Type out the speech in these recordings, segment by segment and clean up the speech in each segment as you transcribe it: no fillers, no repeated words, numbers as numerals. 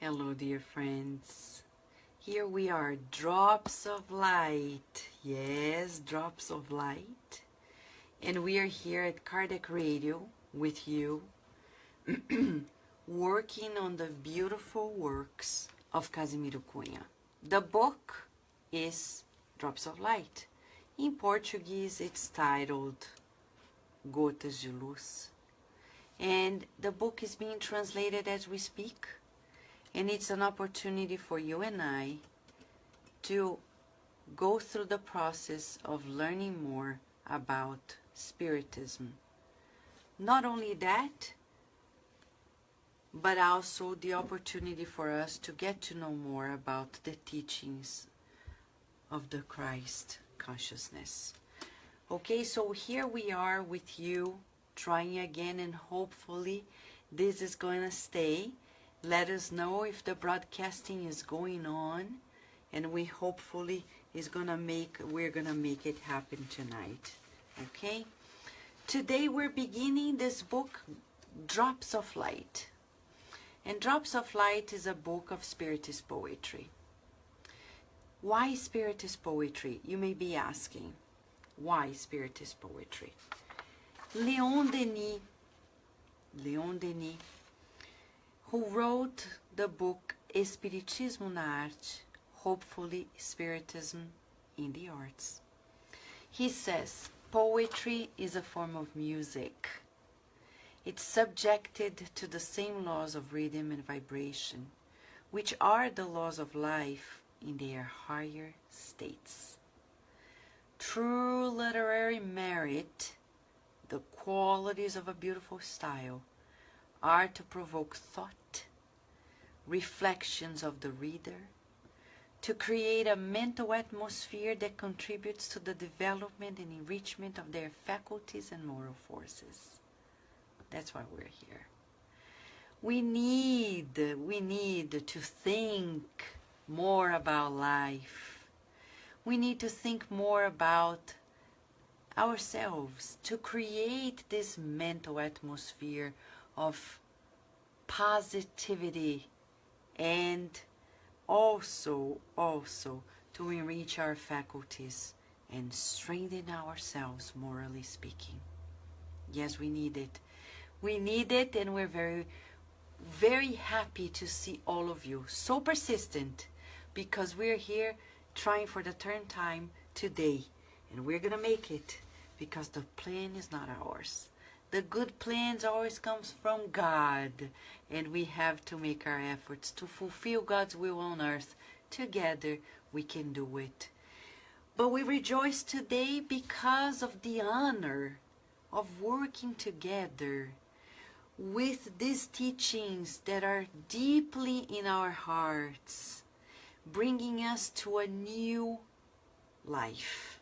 Hello, dear friends. Here we are, drops of light. Yes, drops of light. And we are here at Kardec Radio with you, working on the beautiful works of Casimiro Cunha. The book is Drops of Light. In Portuguese, it's titled Gotas de Luz. And the book is being translated as we speak. And it's an opportunity for you and I to go through the process of learning more about Spiritism. Not only that, but also the opportunity for us to get to know more about the teachings of the Christ consciousness. Okay, so here we are with you, trying again, and hopefully this is going to stay. Let us know if the broadcasting is going on, and we're gonna make it happen tonight. Okay? Today we're beginning this book, Drops of Light. And Drops of Light is a book of Spiritist poetry. Why Spiritist poetry? You may be asking. Why Spiritist poetry? Leon Denis, who wrote the book Espiritismo na Arte, hopefully Spiritism in the Arts. He says, poetry is a form of music. It's subjected to the same laws of rhythm and vibration, which are the laws of life in their higher states. True literary merit, the qualities of a beautiful style, are to provoke thought, reflections of the reader, to create a mental atmosphere that contributes to the development and enrichment of their faculties and moral forces. That's why we're here. We need to think more about life. We need to think more about ourselves, to create this mental atmosphere of positivity, and also to enrich our faculties and strengthen ourselves, morally speaking. Yes, we need it. We need it, and we're very, very happy to see all of you. So persistent, because we're here trying for the third time today, and we're gonna make it, because the plan is not ours. The good plans always comes from God, and we have to make our efforts to fulfill God's will on earth. Together we can do it. But we rejoice today because of the honor of working together with these teachings that are deeply in our hearts, bringing us to a new life.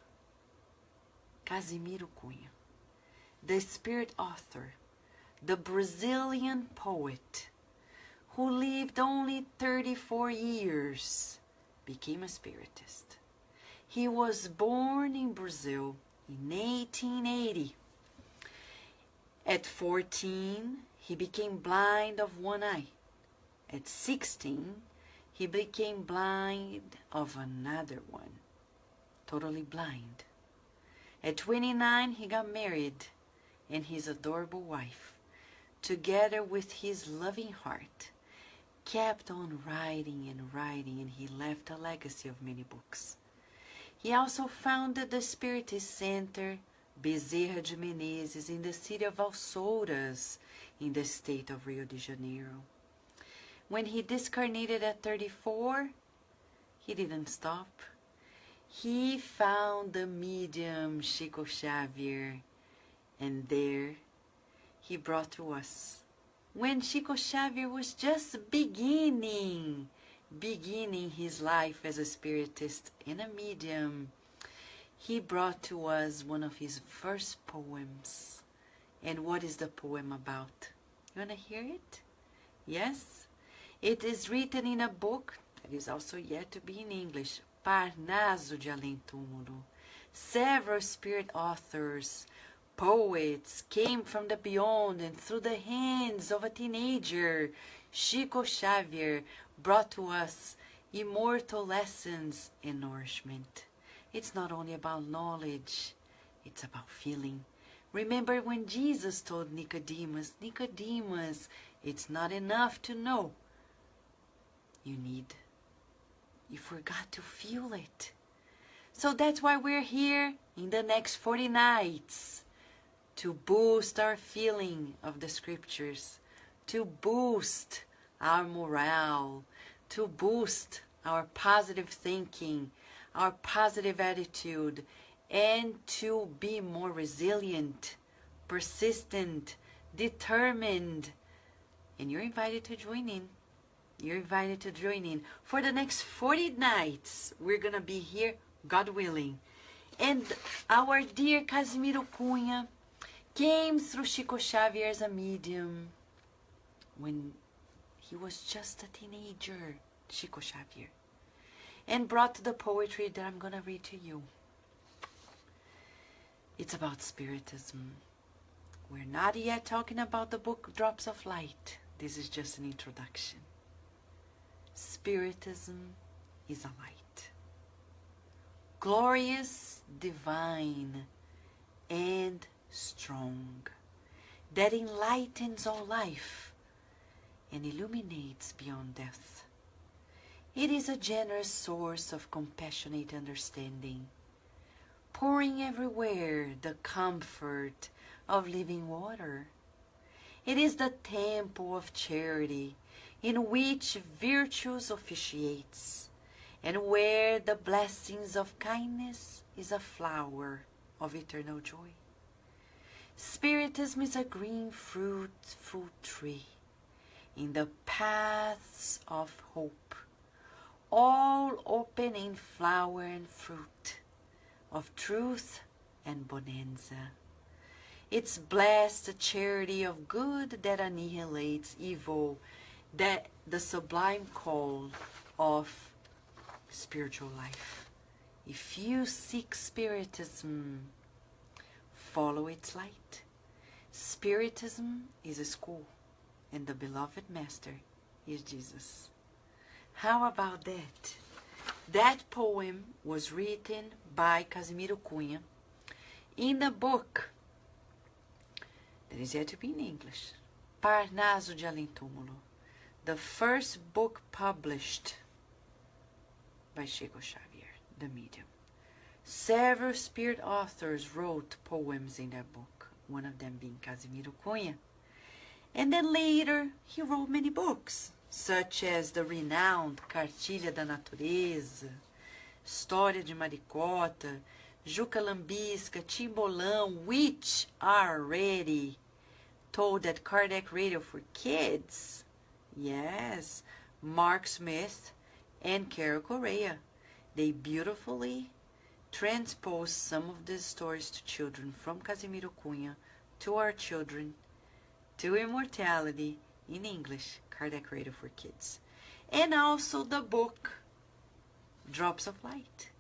Casimiro Cunha, the spirit author, the Brazilian poet, who lived only 34 years, became a Spiritist. He was born in Brazil in 1880. At 14, he became blind of one eye. At 16, he became blind of another one, totally blind. At 29, he got married, and his adorable wife, together with his loving heart, kept on writing, and he left a legacy of many books. He also founded the Spiritist Center Bezerra de Menezes in the city of Alçoras, in the state of Rio de Janeiro. When he discarnated at 34, he didn't stop. He found the medium Chico Xavier, and there he brought to us. When Chico Xavier was just beginning his life as a spiritist and a medium, he brought to us one of his first poems. And what is the poem about? You want to hear it? Yes? It is written in a book that is also yet to be in English, Parnaso de Além Túmulo. Several spirit authors poets came from the beyond, and through the hands of a teenager, Chico Xavier brought to us immortal lessons and nourishment. It's not only about knowledge, it's about feeling. Remember when Jesus told Nicodemus, Nicodemus, it's not enough to know. You forgot to feel it. So that's why we're here in the next 40 nights, to boost our feeling of the scriptures, to boost our morale, to boost our positive thinking, our positive attitude, and to be more resilient, persistent, determined. And you're invited to join in. You're invited to join in. For the next 40 nights, we're going to be here, God willing. And our dear Casimiro Cunha came through Chico Xavier as a medium when he was just a teenager, Chico Xavier, and brought the poetry that I'm going to read to you. It's about Spiritism. We're not yet talking about the book Drops of Light. This is just an introduction. Spiritism is a light. Glorious, divine, and strong, that enlightens all life and illuminates beyond death. It is a generous source of compassionate understanding, pouring everywhere the comfort of living water. It is the temple of charity in which virtues officiates, and where the blessings of kindness is a flower of eternal joy. Spiritism is a green fruitful tree in the paths of hope, all open in flower and fruit, of truth and bonanza. It's blessed charity of good that annihilates evil, that the sublime call of spiritual life. If you seek Spiritism, follow its light. Spiritism is a school, and the beloved master is Jesus. How about that? That poem was written by Casimiro Cunha in the book that is yet to be in English, Parnaso de Além Túmulo, the first book published by Chico Xavier, the medium. Several spirit authors wrote poems in that book, one of them being Casimiro Cunha. And then later, he wrote many books, such as the renowned Cartilha da Natureza, História de Maricota, Juca Lambisca, Timbolão, which are already told at Kardec Radio for Kids. Yes, Mark Smith and Carol Correa. They beautifully transpose some of these stories to children from Casimiro Cunha to our children, to immortality in English, Kardec Radio for Kids. And also the book, Drops of Light.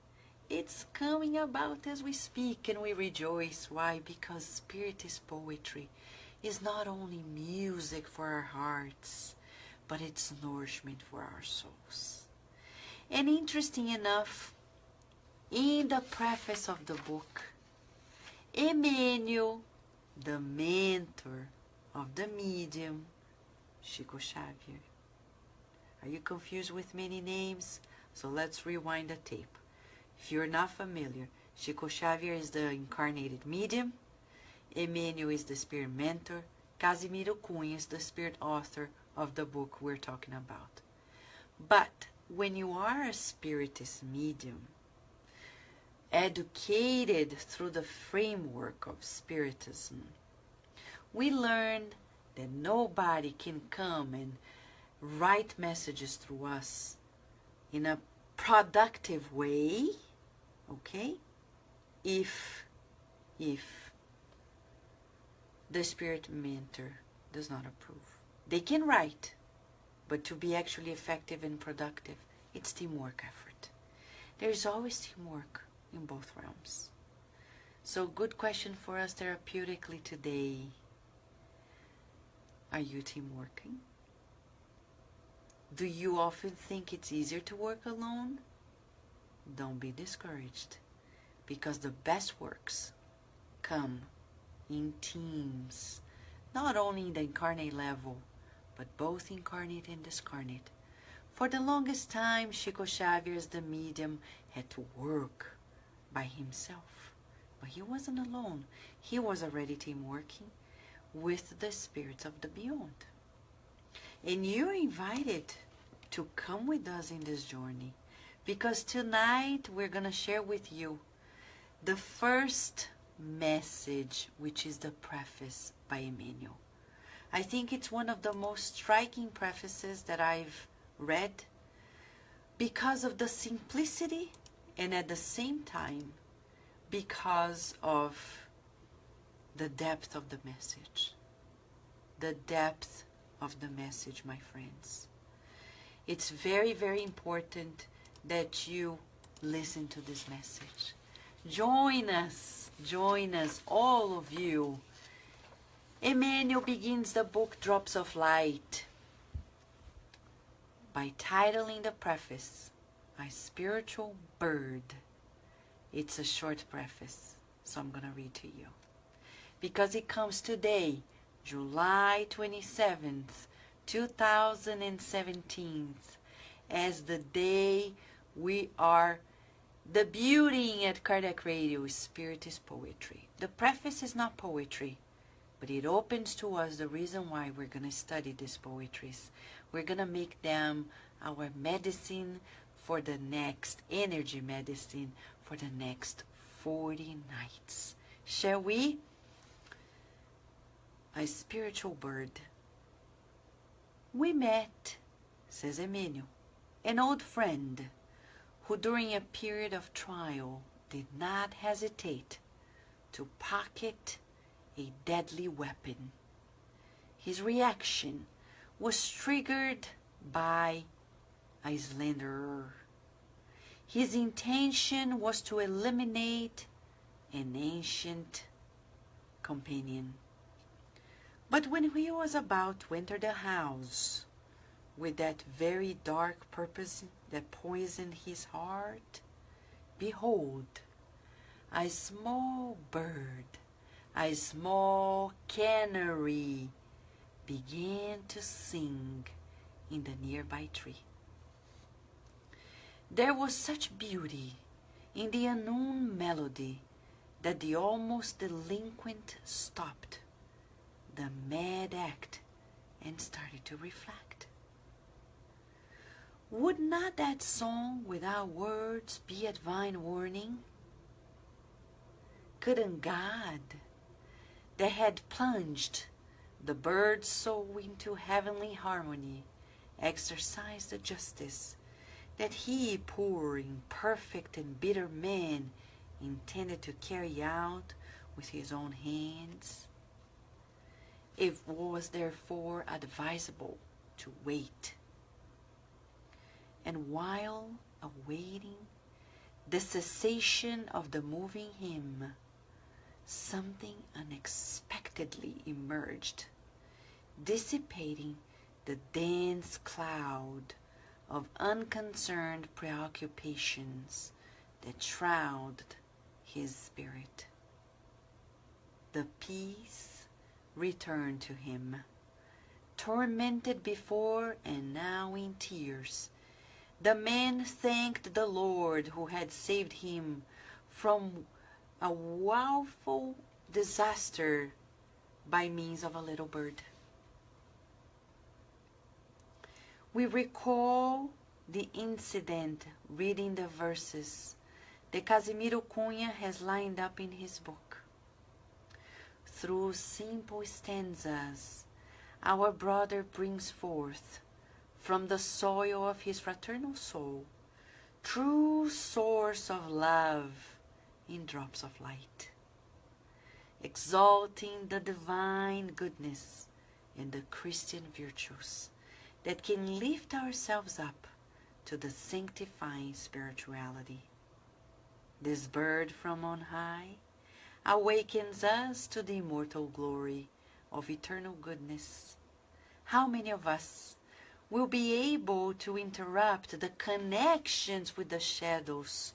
It's coming about as we speak, and we rejoice. Why? Because Spiritist poetry is not only music for our hearts, but it's nourishment for our souls. And interesting enough, in the preface of the book, Emmanuel, the mentor of the medium, Chico Xavier. Are you confused with many names? So let's rewind the tape. If you're not familiar, Chico Xavier is the incarnated medium, Emmanuel is the spirit mentor, Casimiro Cunha is the spirit author of the book we're talking about. But when you are a spiritist medium, educated through the framework of Spiritism, we learned that nobody can come and write messages through us in a productive way, okay, if the spirit mentor does not approve. They can write, but to be actually effective and productive, it's teamwork effort. There's always teamwork in both realms. So good question for us therapeutically today. Are you team working? Do you often think it's easier to work alone? Don't be discouraged, because the best works come in teams, not only in the incarnate level, but both incarnate and discarnate. For the longest time, Chico Xavier, as the medium, had to work by himself. But he wasn't alone. He was already team working with the spirits of the beyond. And you're invited to come with us in this journey, because tonight we're going to share with you the first message, which is the preface by Emmanuel. I think it's one of the most striking prefaces that I've read, because of the simplicity and at the same time because of the depth of the message. The depth of the message, my friends. It's very, very important that you listen to this message. Join us, all of you. Emmanuel begins the book Drops of Light by titling the preface, My Spiritual Bird. It's a short preface, so I'm going to read to you. Because it comes today, July 27th, 2017, as the day we are debuting at Kardec Radio, Spirit is Poetry. The preface is not poetry, but it opens to us the reason why we're going to study these poetries. We're going to make them our medicine for the next, energy medicine for the next 40 nights. Shall we? A spiritual bird. We met, says Emmanuel, an old friend who during a period of trial did not hesitate to pocket a deadly weapon. His reaction was triggered by a slanderer. His intention was to eliminate an ancient companion. But when he was about to enter the house with that very dark purpose that poisoned his heart, behold, a small bird, a small canary, began to sing in the nearby tree. There was such beauty in the unknown melody that the almost delinquent stopped the mad act and started to reflect. Would not that song without words be a divine warning? Couldn't God, that had plunged the bird's soul into heavenly harmony, exercise the justice that he, poor, imperfect, and bitter man, intended to carry out with his own hands? It was therefore advisable to wait. And while awaiting the cessation of the moving hymn, something unexpectedly emerged, dissipating the dense cloud of unconcerned preoccupations that shrouded his spirit. The peace returned to him, tormented before and now in tears. The man thanked the Lord who had saved him from a woeful disaster by means of a little bird. We recall the incident reading the verses that Casimiro Cunha has lined up in his book. Through simple stanzas, our brother brings forth from the soil of his fraternal soul true source of love in drops of light, exalting the divine goodness and the Christian virtues that can lift ourselves up to the sanctifying spirituality. This bird from on high, awakens us to the immortal glory of eternal goodness. How many of us will be able to interrupt the connections with the shadows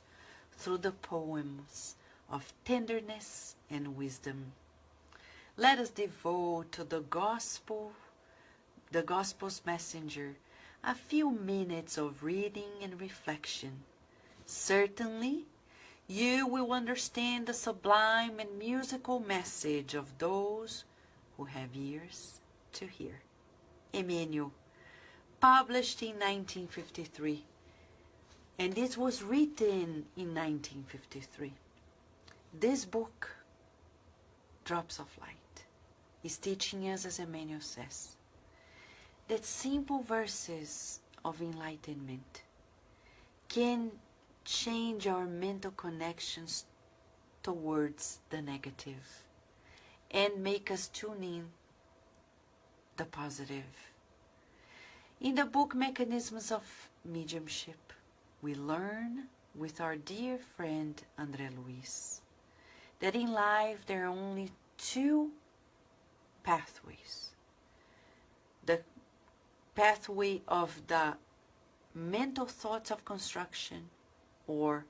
through the poems of tenderness and wisdom? Let us devote to the gospel's messenger, a few minutes of reading and reflection. Certainly, you will understand the sublime and musical message of those who have ears to hear. Emmanuel, published in 1953, and this was written in 1953. This book, Drops of Light, is teaching us, as Emmanuel says, that simple verses of enlightenment can change our mental connections towards the negative and make us tune in the positive. In the book Mechanisms of Mediumship, we learn with our dear friend André Luiz that in life there are only two pathways. The pathway of the mental thoughts of construction or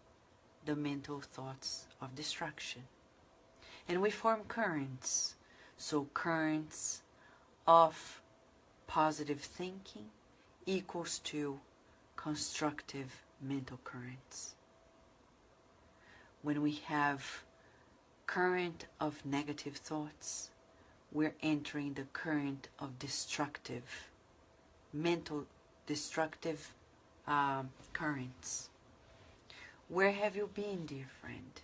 the mental thoughts of destruction. And we form currents. So currents of positive thinking equals to constructive mental currents. When we have current of negative thoughts, we're entering the current of destructive, mental destructive currents. Where have you been, dear friend?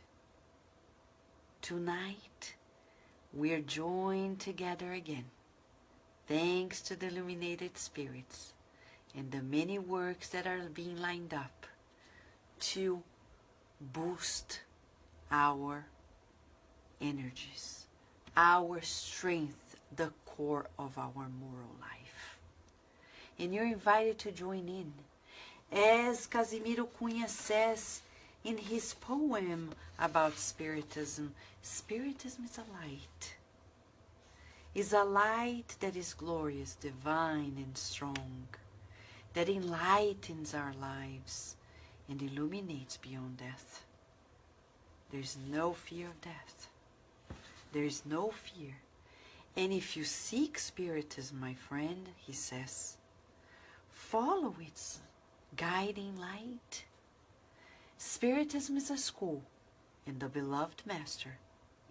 Tonight, we're joined together again, thanks to the illuminated spirits and the many works that are being lined up to boost our energies, our strength, the core of our moral life. And you're invited to join in. As Casimiro Cunha says in his poem about Spiritism, Spiritism is a light. Is a light that is glorious, divine, and strong, that enlightens our lives and illuminates beyond death. There's no fear of death. There is no fear. And if you seek Spiritism, my friend, he says, follow its guiding light. Spiritism is a school, and the beloved master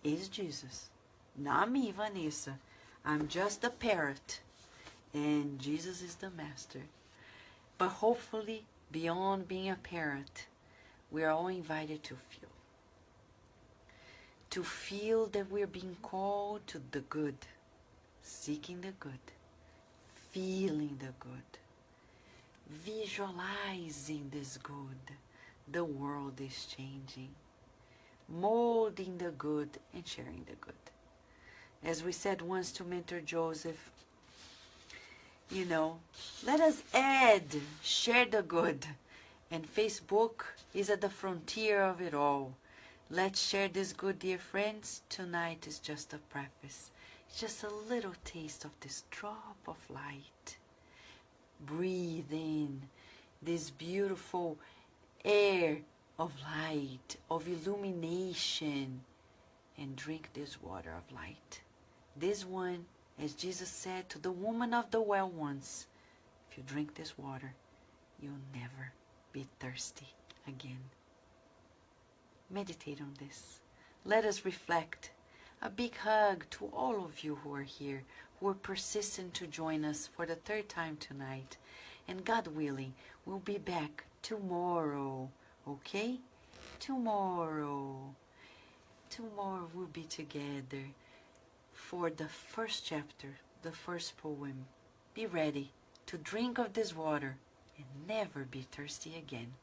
is Jesus. Not me, Vanessa. I'm just a parrot, and Jesus is the master. But hopefully, beyond being a parrot, we are all invited to feel. To feel that we're being called to the good, seeking the good, feeling the good, visualizing this good. The world is changing, molding the good and sharing the good. As we said once to Mentor Joseph, let us share the good. And Facebook is at the frontier of it all. Let's share this good, dear friends. Tonight is just a preface. It's just a little taste of this drop of light. Breathe in this beautiful air of light, of illumination, and drink this water of light. This one, as Jesus said to the woman of the well once, if you drink this water, you'll never be thirsty again. Meditate on this. Let us reflect. A big hug to all of you who are here, who are persistent to join us for the third time tonight. And God willing, we'll be back tomorrow, okay? Tomorrow we'll be together for the first chapter, the first poem. Be ready to drink of this water and never be thirsty again.